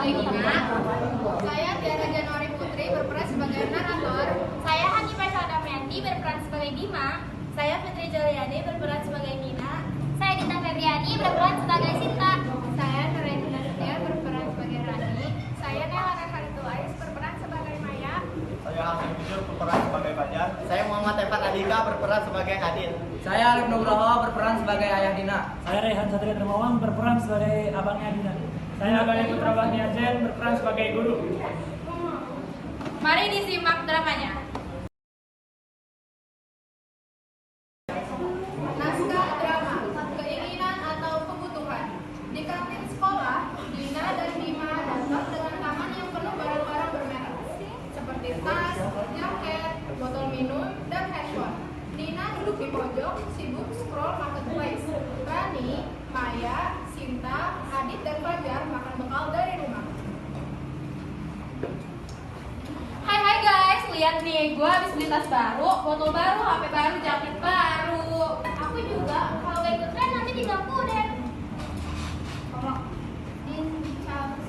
sebagai Nina. Saya Tiara Januari Putri berperan sebagai narator. Saya Hani Faisal Damianti berperan sebagai Bima. Saya Fitri Juliani berperan sebagai Nina. Saya Dita Febriani berperan sebagai Sinta. Saya Nuraidina Nasution berperan sebagai Rani. Saya Nela Nurhalitu Ais berperan sebagai Maya. Saya Hasan Bujur berperan sebagai Fajar. Saya Muhammad Evan Adika berperan sebagai Adil. Saya Alif Nugroho berperan sebagai ayah Dina. Saya Rehan Satria Dermawan berperan sebagai abangnya Dina. Saya Gali Putra Bahniazen berperan sebagai guru. Mari disimak dramanya. Naskah drama, keinginan atau kebutuhan. Di kantin sekolah, Dina dan Bima datang dengan tangan yang penuh barang-barang bermerek seperti tas, jaket, botol minum, dan handphone. Dina duduk di pojok, sibuk scroll marketplace. Rani, Maya, Sinta, Adit, dan Fajar makan bekal dari rumah. Hai guys, lihat nih, gue habis beli tas baru, botol baru, HP baru, jaket baru. Aku juga, kalau gak ikut tren nanti diganggu deh.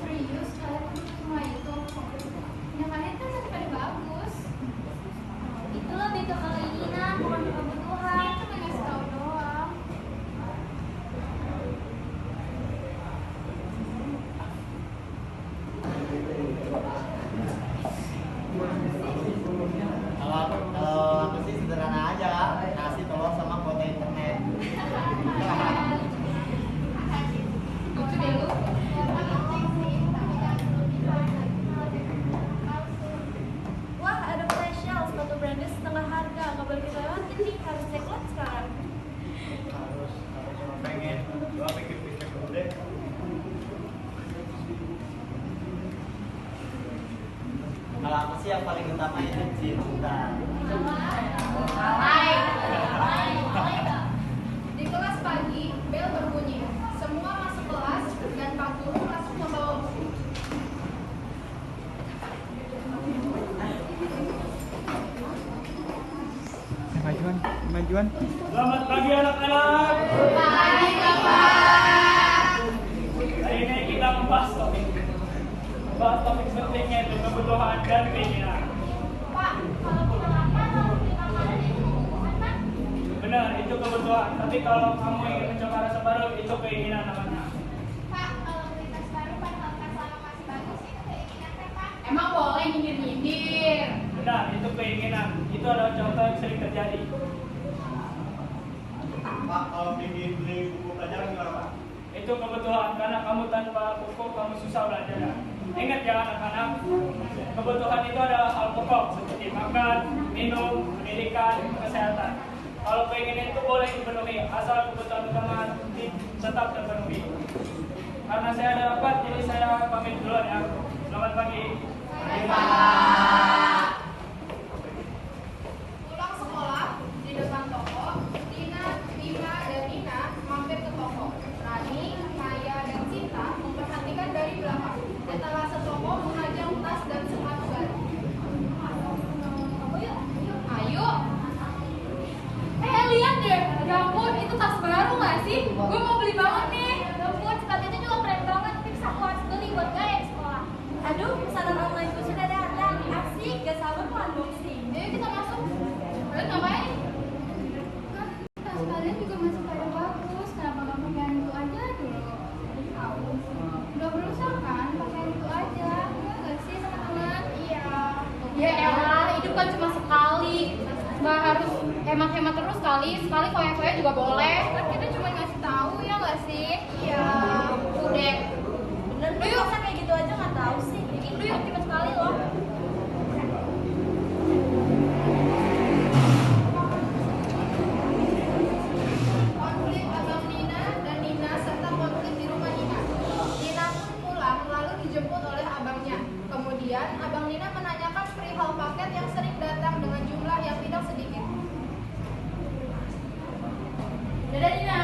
Serius, kalian semua itu yang kalian kan masih pada bagus. Itu lebih ke keinginan, bukan ke kebutuhan. Cuma ngasih tahu doang. Kalau aku sih sederhana aja, nasi telur sama kuota internet. Lucu deh lu. Wah, ada flash sale, sepatu branded setengah harga. Gak boleh kita lewatin nih, harus cek lot sekarang. Harus cuma pengen. Gua pikir-pikir dulu deh. Kalau aku sih yang paling utama itu cinta. Di kelas pagi, bel berbunyi. Semua masuk kelas dan Pak Guru langsung membawa buku. Kemajuan. Selamat pagi anak-anak. Pagi, Bapak. Hari ini kita membahas topik pentingnya itu kebutuhan dan keinginan. Pak, kalau kita lapar, kalau kita makan itu kebutuhan, Pak. Benar, itu kebutuhan. Tapi kalau kamu ingin mencoba rasa baru, itu keinginan namanya. Pak, kalau beli tas baru padahal tas lama masih bagus, itu keinginan kan, Pak? Emang boleh nyindir-nyindir? Benar, itu keinginan. Itu adalah contoh yang sering terjadi. Pak, kalau beli buku pelajaran gimana, Pak? Itu kebutuhan, karena kamu tanpa buku, kamu susah belajar. Ingat ya anak-anak, kebutuhan itu adalah hal pokok seperti makan, minum, pendidikan, kesehatan. Kalau keinginan itu boleh dipenuhi, asal kebutuhan utama tetap terpenuhi. Karena saya ada rapat, jadi saya pamit duluan ya. Selamat pagi. Pulang sekolah, di depan toko, Dina, Bima, dan Nina mampir ke toko. Rani, Maya, dan Sinta memperhatikan dari belakang. Etalase toko menajang tas dan sepatu baru. Ayo. Lihat deh, ya ampun, itu tas baru gak sih? Gue mau beli banget nih. Ya ampun, sepatu itu juga keren banget, tapi aku harus beli buat gaya di sekolah. Aduh, pesanan online gue sudah datang. Asik, gak sabar mau unboxing. Ayo kita masuk. Kalian ngapain? Tas kalian juga masih pada bagus. Kenapa nggak pakai yang itu aja dulu? Udah berusaha kan? Pakai yang itu aja. Nggak sih teman-teman? Iya. Ya elah, hidup kan cuma sekali. Nggak harus hemat-hemat terus kali. Sekali foya-foya juga boleh. Kan kita cuma ngasih tahu ya nggak sih? Iya. Udah. Bener, lu yuk, kayak gitu aja gak tahu sih. Bikin lu yuk, cuma sekali loh. Konflik Abang Nina dan Nina serta konflik di rumah Nina. Nina pun pulang lalu dijemput oleh abangnya. Kemudian Abang Nina menanyakan perihal paket yang sering datang dengan jumlah yang tidak sedikit. Dadah Nina.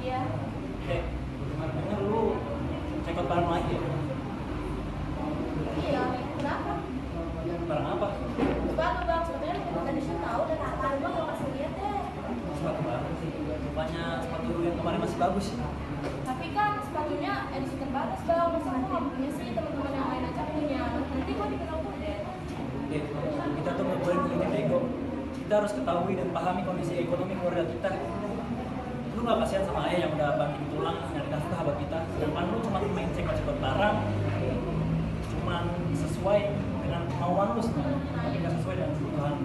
Iya. Dek, dengar lu cekot barang lagi ya? Iya, kenapa? Barang apa? Sepatu bang, sebenarnya kita tadi sih tahu dan apa bang, lo kasih lihat deh. Sepatu baru sih. Rupanya sepatu lu yang kemarin masih bagus sih. Tapi kan sepatunya edisi terbatas bang, masa aku nggak punya sih, teman-teman yang lain aja punya. Nanti gua dikenal kudet. Kita tuh nggak boleh punya bego. Kita harus ketahui dan pahami kondisi ekonomi keluarga kita. Lu nggak kasihan sama ayah yang udah banting tulang nyari nafkah sahabat kita, sedangkan lu cuma main cekot-cekot barang, cuma sesuai dengan kemauan lu sebenarnya, tapi nggak sesuai dengan kebutuhan.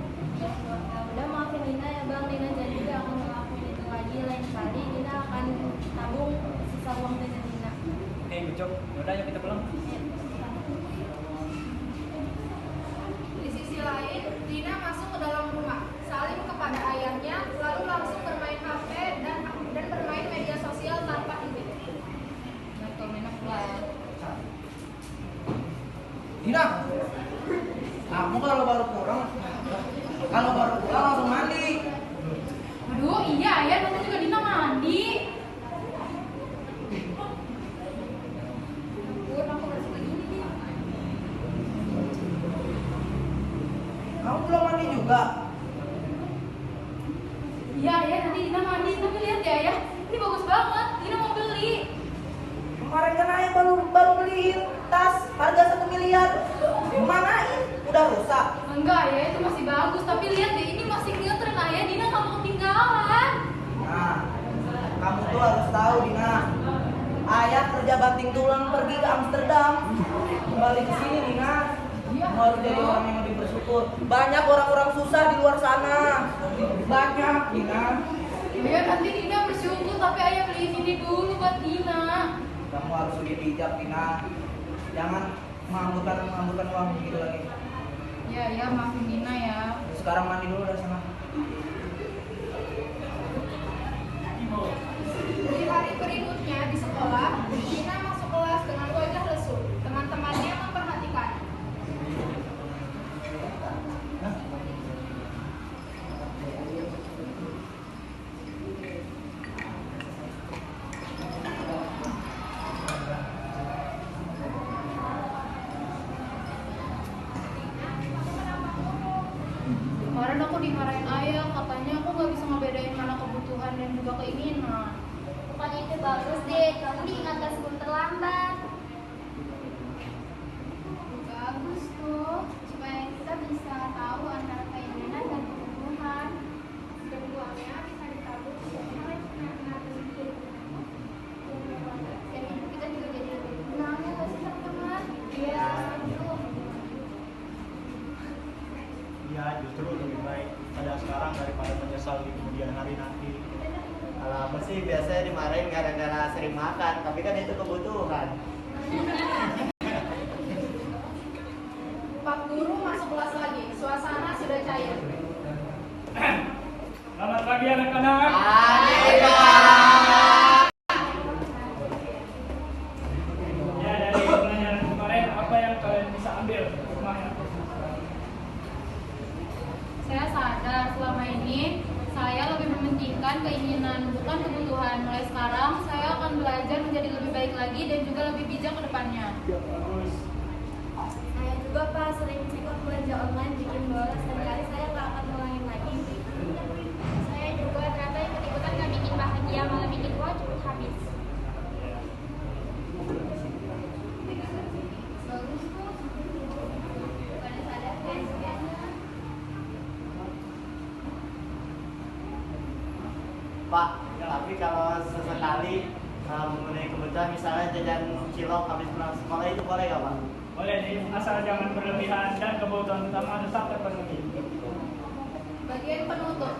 Udah maafin Dina ya bang, Dina janji gak akan ngelakuin itu lagi. Lain kali Dina akan tabung sisa uang jajan Dina. Oke, Bicok. Yaudah, yuk kita pulang. Di sisi lain, Dina masuk ke dalam rumah, salim kepada ayahnya, lalu langsung bermain HP dan bermain media sosial tanpa izin. Betul, minum lah. Dina, kamu kalau baru pulang langsung mandi. Aduh, iya ya, nanti juga Dina mandi. Aku harus begini nih. Kamu belum mandi juga? Iya ya, nanti Dina mandi. Tapi lihat ya ya, ini bagus banget. Dina mau beli. Kemarin kan ayah baru beliin tas harga 1 miliar. Dimanain? Udah rusak. Enggak ya, itu masih bagus. Tapi lihat deh, ini masih ngetren ayah. Dina nggak mau ketinggalan. Nah, kamu tuh harus tahu Dina. Ayah kerja banting tulang pergi ke Amsterdam. Kembali ke sini Dina. Kamu harus jadi orang yang lebih bersyukur. Banyak orang-orang susah di luar sana. Banyak Dina. Ya nanti Dina bersyukur, tapi ayah beliin ini dulu buat Dina. Kamu harus lebih bijak Dina. Jangan mengambilkan uang begitu lagi. Ya, maafin Dina ya. Sekarang mandi dulu dari sana. Di hari berikutnya di sekolah, Dina masuk kelas dengan wajah lesu. Teman-temannya memperhatikan. Kemarin aku dimarahin ayah, katanya aku nggak bisa ngebedain mana kebutuhan dan juga keinginan. Bukannya itu bagus deh, kamu diingatkan sebelum terlambat. Bagus tuh, supaya kita bisa tahu antara keinginan dan kebutuhan. Dan uangnya bisa ditabung untuk hal yang benar-benar penting. Dan hidup kita juga jadi lebih tenang ya nggak sih teman-teman? Iya, setuju. Iya, justru lebih baik pada sekarang daripada menyesal di kemudian hari nanti. Kalau apa sih biasanya dimarahin gara-gara sering makan, tapi kan itu kebutuhan. Pak Guru masuk kelas lagi, suasana sudah cair. Selamat pagi anak-anak. Ya, dari pelajaran kemarin apa yang kalian bisa ambil hikmahnya? Saya sadar selama ini saya lebih mementingkan keinginan bukan kebutuhan. Mulai sekarang saya akan belajar menjadi lebih baik lagi dan juga lebih bijak ke depannya. Bagus. Saya juga Pak sering cekot belanja online bikin bolos dan kali saya nggak akan ngulangin lagi. Saya juga ternyata ikut-ikutan nggak bikin bahagia, malah bikin uang cepet habis. Bagus tuh. Bukannya sadar kan? Pak, tapi kalau sesekali memenuhi kebutuhan misalnya jajan cilok habis pulang sekolah itu boleh nggak Pak? Boleh nih, asal jangan berlebihan dan kebutuhan utama tetap terpenuhi. Bagian penutup.